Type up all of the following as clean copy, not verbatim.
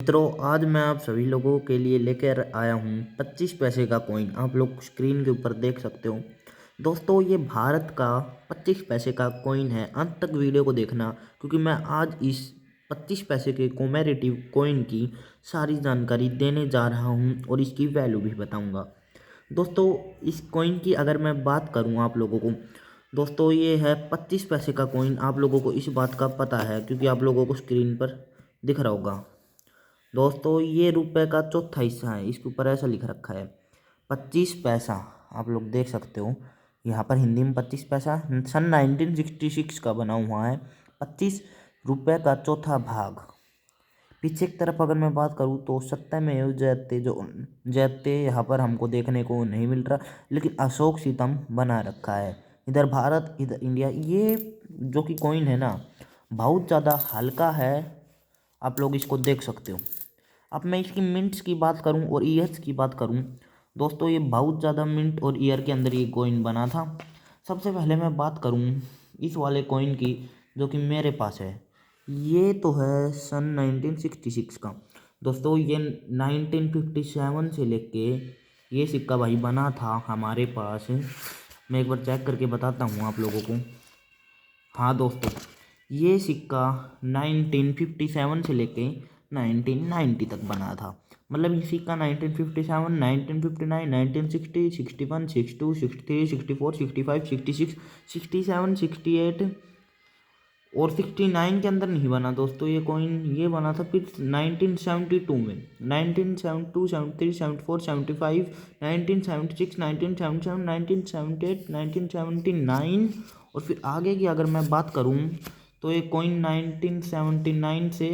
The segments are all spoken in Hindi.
मित्रों, आज मैं आप सभी लोगों के लिए लेकर आया हूँ 25 पैसे का कॉइन। आप लोग स्क्रीन के ऊपर देख सकते हो। दोस्तों, ये भारत का 25 पैसे का कॉइन है। अंत तक वीडियो को देखना, क्योंकि मैं आज इस 25 पैसे के कॉमेरेटिव कॉइन की सारी जानकारी देने जा रहा हूँ और इसकी वैल्यू भी बताऊँगा। दोस्तों, इस कॉइन की अगर मैं बात करूँ आप लोगों को, दोस्तों ये है 25 पैसे का कॉइन। आप लोगों को इस बात का पता है, क्योंकि आप लोगों को स्क्रीन पर दिख रहा होगा। दोस्तों, ये रुपए का चौथा हिस्सा है। इसके ऊपर ऐसा लिख रखा है 25 पैसा। आप लोग देख सकते हो यहाँ पर हिंदी में 25 पैसा सन 1966 का बना हुआ है। 25 रुपए का चौथा भाग। पीछे की तरफ अगर मैं बात करूँ तो सत्यमेव जयते जो जयते यहाँ पर हमको देखने को नहीं मिल रहा, लेकिन अशोक स्तंभ बना रखा है। इधर भारत, इधर इंडिया। ये जो कि कॉइन है ना, बहुत ज़्यादा हल्का है। आप लोग इसको देख सकते हो। अब मैं इसकी मिंट्स की बात करूं और ईयर्स की बात करूं, दोस्तों ये बहुत ज़्यादा मिंट और ईयर के अंदर ये कॉइन बना था। सबसे पहले मैं बात करूं इस वाले कॉइन की, जो कि मेरे पास है। ये तो है सन 1966 का। दोस्तों, ये 1957 से लेके ये सिक्का भाई बना था हमारे पास। मैं एक बार चेक करके बताता हूँ आप लोगों को। हाँ दोस्तों, ये सिक्का 1957 से लेके 1990 तक बना था। मतलब ये सिक्का 1957, 1959, 1960, 61, 62, 63, 64, 65, 66, 67, 68 और 69 के अंदर नहीं बना। दोस्तों, ये कॉइन ये बना था फिर 1972 में। 1972, 73, 74, 75, 1976, 1977, 1978, 1979 और फिर आगे की अगर मैं बात करूं तो ये कॉइन 1979 से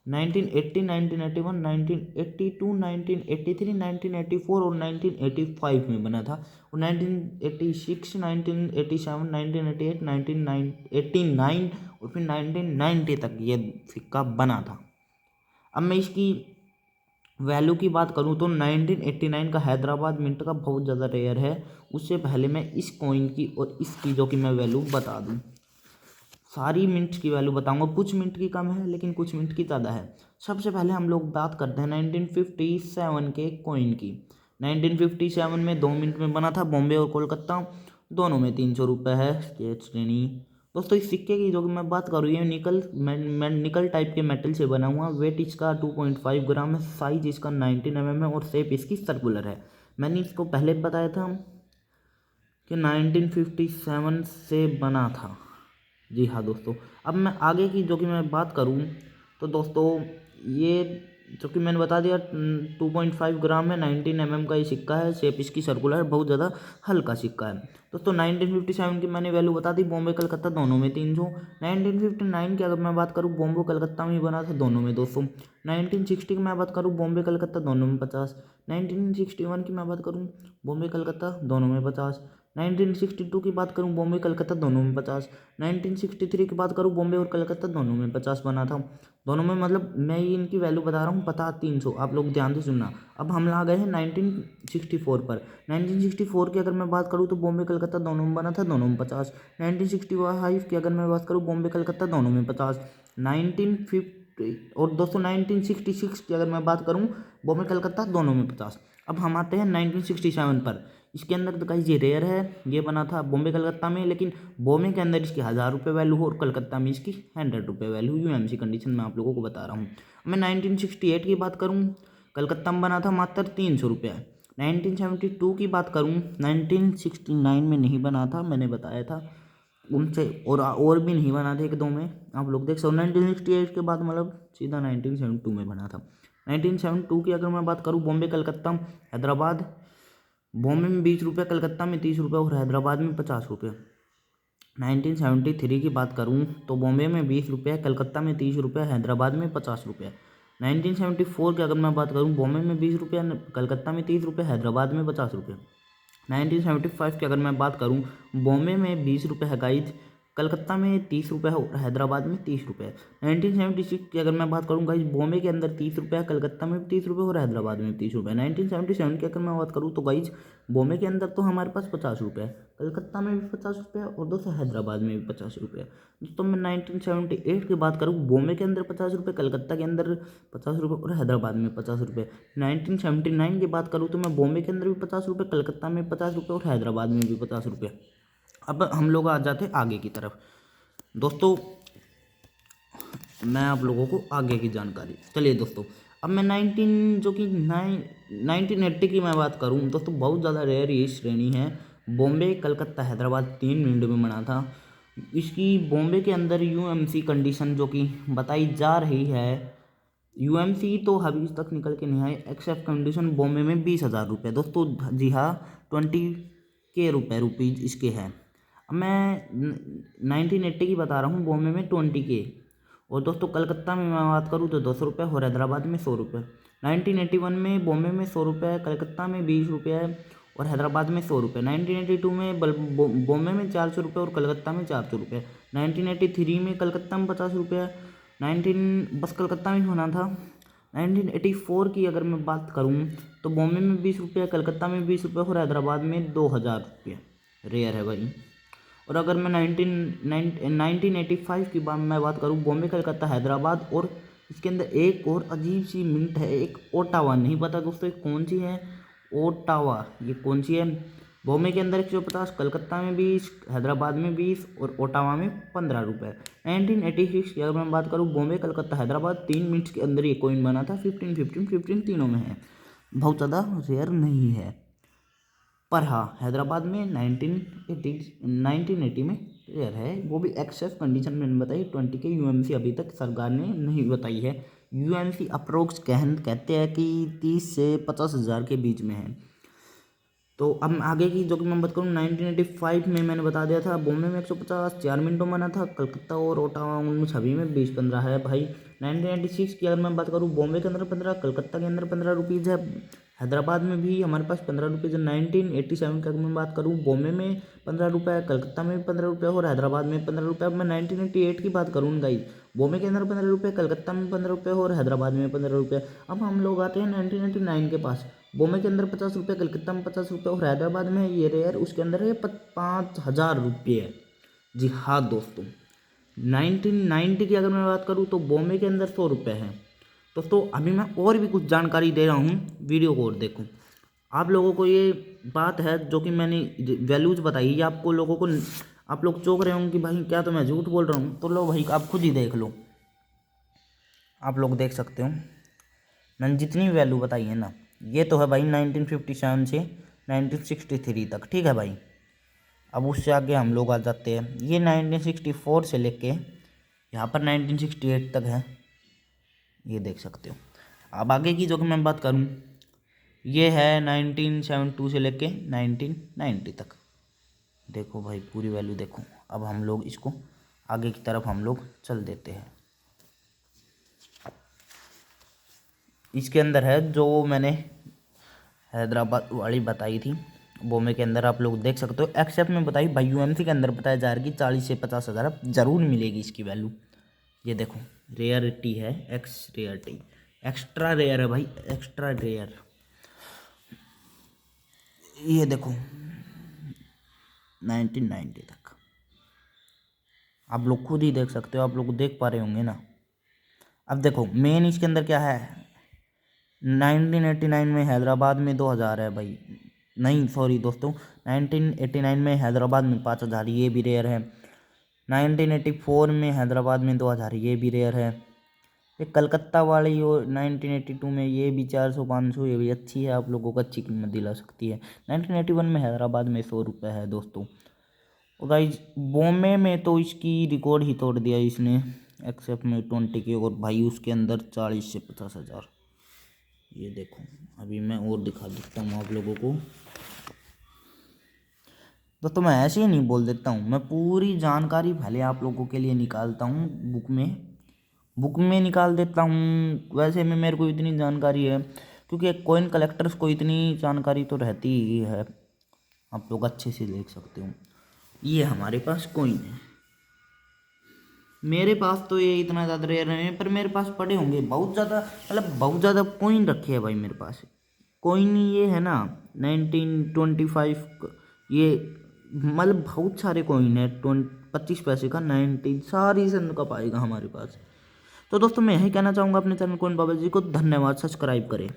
1980, 1981, 1982, 1983, 1984 और 1985 में बना था। और 1986, 1987, 1988, 1989 और फिर 1990 तक ये सिक्का बना था। अब मैं इसकी वैल्यू की बात करूं तो 1989 का हैदराबाद मिंट का बहुत ज़्यादा रेयर है। उससे पहले मैं इस कॉइन की और इसकी जो कि मैं वैल्यू बता दूं। सारी मिंट्स की वैल्यू बताऊंगा। कुछ मिंट की कम है, लेकिन कुछ मिंट की ज़्यादा है। सबसे पहले हम लोग बात करते हैं 1957 के कॉइन की। 1957 में 2 मिनट में बना था। बॉम्बे और कोलकाता दोनों में 300 रुपये है स्केच श्रेणी। दोस्तों, इस सिक्के की जो कि मैं बात करूँ, ये निकल टाइप के मेटल से बना हुआ। वेट इसका 2.5 ग्राम है। साइज इसका 19 mm है और शेप इसकी सर्कुलर है। मैंने इसको पहले बताया था कि 1957 से बना था। जी हाँ दोस्तों, अब मैं आगे की जो कि मैं बात करूँ तो दोस्तों, ये जो कि मैंने बता दिया 2.5 ग्राम है। 19 mm का ये सिक्का है। शेप इसकी सर्कुलर है। बहुत ज़्यादा हल्का सिक्का है। दोस्तों, 1957 की मैंने वैल्यू बता दी। बॉम्बे कलकत्ता दोनों में 300। 1959 की अगर मैं बात करूँ, बॉम्बे कलकत्ता में ही बना था, दोनों में 200। 1960 की मैं बात करूँ, बॉम्बे कलकत्ता दोनों में 50। 1961 की मैं बात करूँ, बॉम्बे कलकत्ता दोनों में 50। 1962 की बात करूँ, बॉम्बे कलकत्ता दोनों में 50। 1963 की बात करूँ, बॉम्बे और कलकत्ता दोनों में 50 बना था। दोनों में मतलब मैं ये इनकी वैल्यू बता रहा हूँ, पता 300। आप लोग ध्यान से सुनना। अब हम आ गए हैं 1964 पर। 1964 की अगर मैं बात करूँ तो बॉम्बे कलकत्ता दोनों में बना था, दोनों में 50। 1965 की अगर मैं बात करूँ, बॉम्बे कलकत्ता दोनों में 50। 1950 और दोस्तों 1966 की अगर मैं बात करूँ, बॉम्बे कलकत्ता दोनों में 50। अब हम आते हैं 1967 पर। इसके अंदर तो गाइस ये रेयर है। ये बना था बॉम्बे कलकत्ता में, लेकिन बॉम्बे के अंदर इसकी 1000 रुपये वैल्यू हो और कलकत्ता में इसकी 100 रुपये वैल्यू। यूएमसी कंडीशन में आप लोगों को बता रहा हूँ। मैं 1968 की बात करूँ, कलकत्ता में बना था मात्र 300 रुपये। 1972 की बात करूँ, 1969 में नहीं बना था, मैंने बताया था उनसे, और भी नहीं बना थे, एक दो में आप लोग देख सकते। 1968 के बाद मतलब सीधा 1972 में बना था। 1972 की अगर मैं बात करूँ, बॉम्बे कलकत्ता हैदराबाद, बॉम्बे में 20 रुपये, कलकत्ता में 30 रुपये और हैदराबाद में 50 रुपये। 1973 की बात करूं तो बॉम्बे में 20 रुपये, कलकत्ता में 30 रुपये, हैदराबाद में 50 रुपये। 1974 की अगर मैं बात करूं, बॉम्बे में 20 रुपये, कलकत्ता में 30 रुपये, हैदराबाद में 50 रुपये। 1975 की अगर मैं बात करूं, बॉम्बे में 20 रुपये है गाइज, कलकत्ता में 30 रुपये है और हैदराबाद में 30 रुपये। 1976 की अगर मैं बात करूँ गाइस, बॉम्बे के अंदर 30 रुपये है, कलकत्ता में भी 30 रुपये और हैदराबाद में 30 रुपये। 1977 की अगर मैं बात करूँ तो गाइस, बॉम्बे के अंदर तो हमारे पास 50 रुपये है, कलकत्ता में भी 50 रुपये और दोस्तों हैदराबाद में भी 50 रुपये। दोस्तों मैं 1978 की बात करूँ, बॉम्बे के अंदर 50 रुपये, कलकत्ता के अंदर 50 रुपये और हैदराबाद में 50 रुपये। 1979 की बात करूँ तो मैं बॉम्बे के अंदर भी 50 रुपये, कलकत्ता में 50 रुपये और हैदराबाद में भी 50 रुपये। अब हम लोग आ जाते आगे की तरफ। दोस्तों मैं आप लोगों को आगे की जानकारी, चलिए दोस्तों अब मैं 1980 की मैं बात करूं दोस्तों, बहुत ज़्यादा रेयर ये श्रेणी है। बॉम्बे, कलकत्ता, हैदराबाद 3 मिनट में बना था। इसकी बॉम्बे के अंदर यूएमसी कंडीशन जो कि बताई जा रही है, यूएमसी तो अभी तक निकल के नहीं आई, एक्सेप्ट कंडीशन बॉम्बे में 20,000 रुपये दोस्तों, जी हाँ 20 के रुपीज़ इसके हैं। अब मैं 1980 की बता रहा हूँ, बॉम्बे में 20 के। और दोस्तों कलकत्ता में मैं बात करूँ तो 200 रुपये और हैदराबाद में 100 रुपये। 1981 में बॉम्बे में 100 रुपये, कलकत्ता में 20 रुपये और हैदराबाद में 100 रुपये। 1982 में बॉम्बे में 400 रुपये और कलकत्ता में 400 रुपये। 1983 में कलकत्ता में 50 रुपये, बस कलकत्ता में ही होना था। 1984 की अगर मैं बात करूँ तो बॉम्बे में 20 रुपये, कलकत्ता में 20 रुपये और हैदराबाद में 2,000 रुपये। रेयर है भाई। और अगर मैं 1985 की मैं बात करूँ, बॉम्बे, कलकत्ता, हैदराबाद, और इसके अंदर एक और अजीब सी मिनट है, एक ओटावा, नहीं पता दोस्तों ये कौन सी है, ओटावा ये कौन सी है। बॉम्बे के अंदर 150, कलकत्ता में 20, हैदराबाद में 20 और ओटावा में 15 रुपये। 1986 की अगर मैं बात करूँ, बॉम्बे, कलकत्ता, हैदराबाद 3 मिनट के अंदर ये कॉइन बना था। 15, 15, 15 तीनों में है, बहुत ज़्यादा रेयर नहीं है। पर हाँ हैदराबाद में 1980 में रेयर है, वो भी एक्सेप्ट कंडीशन मैंने बताई 20 के। यूएमसी अभी तक सरकार ने नहीं बताई है। यूएमसी अप्रोक्स कहते हैं कि 30 से 50,000 के बीच में है। तो अब आगे की जो कि मैं बात करूँ, 1985 में मैंने बता दिया था, बॉम्बे में 150 4 मिनटों में बना था, कलकत्ता और ओटावा उनमें सभी में 20-15 है भाई। 1996 की अगर मैं बात करूँ, बॉम्बे के अंदर 15, कलकत्ता के अंदर 15 रुपीज़ है, हैदराबाद में भी हमारे पास 15 रुपीज़ है। 1987 की अगर मैं बात करूँ, बॉम्बे में 15 रुपये, कलकत्ता में भी 15 रुपये और हैदराबाद में 15 रुपये। अब मैं 1988 की बात करूँ गाइस, बॉम्बे के अंदर 15 रुपये, कलकत्ता में 15 रुपये और हैदराबाद में 15 रुपये। अब हम लोग आते हैं 1999 के पास, बॉम्बे के अंदर 50 रुपये, कलकत्ता में 50 रुपये और हैदराबाद में ये रेयर उसके अंदर है 5,000 रुपये। जी हाँ दोस्तों, 1990 की अगर मैं बात करूँ तो बॉम्बे के अंदर 100 रुपये है। दोस्तों अभी मैं और भी कुछ जानकारी दे रहा हूँ, वीडियो को और देखो। आप लोगों को ये बात है जो कि मैंने वैल्यूज़ बताई, ये आपको लोगों को, आप लोग चौंक रहे होंगे कि भाई क्या तो मैं झूठ बोल रहा हूँ, तो लो भाई आप खुद ही देख लो। आप लोग देख सकते हो मैंने जितनी वैल्यू बताई है ना, ये तो है भाई 1957 से 1963 तक, ठीक है भाई। अब उससे आगे हम लोग आ जाते हैं, ये 1964 से लेके यहाँ पर 1968 तक है, ये देख सकते हो। अब आगे की जो कि मैं बात करूँ, ये है 1972 से लेके 1990 तक। देखो भाई पूरी वैल्यू देखो। अब हम लोग इसको आगे की तरफ हम लोग चल देते हैं। इसके अंदर है जो मैंने हैदराबाद वाली बताई थी, बॉम्बे के अंदर आप लोग देख सकते हो, एक्सेप्ट में बताई भाई यूएमसी के अंदर बताया जा रहा है कि 40 से 50,000 जरूर मिलेगी इसकी वैल्यू। ये देखो रेयरिटी है, रेयरिटी एक्स्ट्रा रेयर है भाई, एक्स्ट्रा रेयर। ये देखो 1990 तक, आप लोग खुद ही देख सकते हो, आप लोग देख पा रहे होंगे ना। अब देखो मेन इसके अंदर क्या है, 1989 में हैदराबाद में 2,000 है भाई, नहीं सॉरी दोस्तों, 1989 में हैदराबाद में 5,000, ये भी रेयर है। 1984 में हैदराबाद में 2,000, ये भी रेयर है। ये कलकत्ता वाली और 1982 में ये भी 400-500, ये भी अच्छी है, आप लोगों को अच्छी कीमत दिला सकती है। 1981 में हैदराबाद में 100 रुपये है दोस्तों। और गाइज बॉम्बे में तो इसकी रिकॉर्ड ही तोड़ दिया इसने, एक्सेप्ट में 20 के, और भाई उसके अंदर 40 से 50,000। ये देखो अभी मैं और दिखा देता हूँ आप लोगों को। दोस्तों मैं ऐसे ही नहीं बोल देता हूँ, मैं पूरी जानकारी पहले आप लोगों के लिए निकालता हूँ, बुक में निकाल देता हूँ। वैसे में मेरे को इतनी जानकारी है क्योंकि कॉइन कलेक्टर्स को इतनी जानकारी तो रहती ही है, आप लोग अच्छे से देख सकते हो। ये हमारे पास कॉइन है, मेरे पास तो ये इतना ज़्यादा रेयर नहीं है, पर मेरे पास पड़े होंगे बहुत ज़्यादा, मतलब बहुत ज़्यादा कॉइन रखे हैं भाई मेरे पास। कॉइन ये है ना 1925, ये मतलब बहुत सारे कॉइन है, 25 पैसे का 19 सारी सन का पाएगा हमारे पास। तो दोस्तों मैं यही कहना चाहूँगा अपने चैनल कॉइन बाबा जी को धन्यवाद, सब्सक्राइब करें।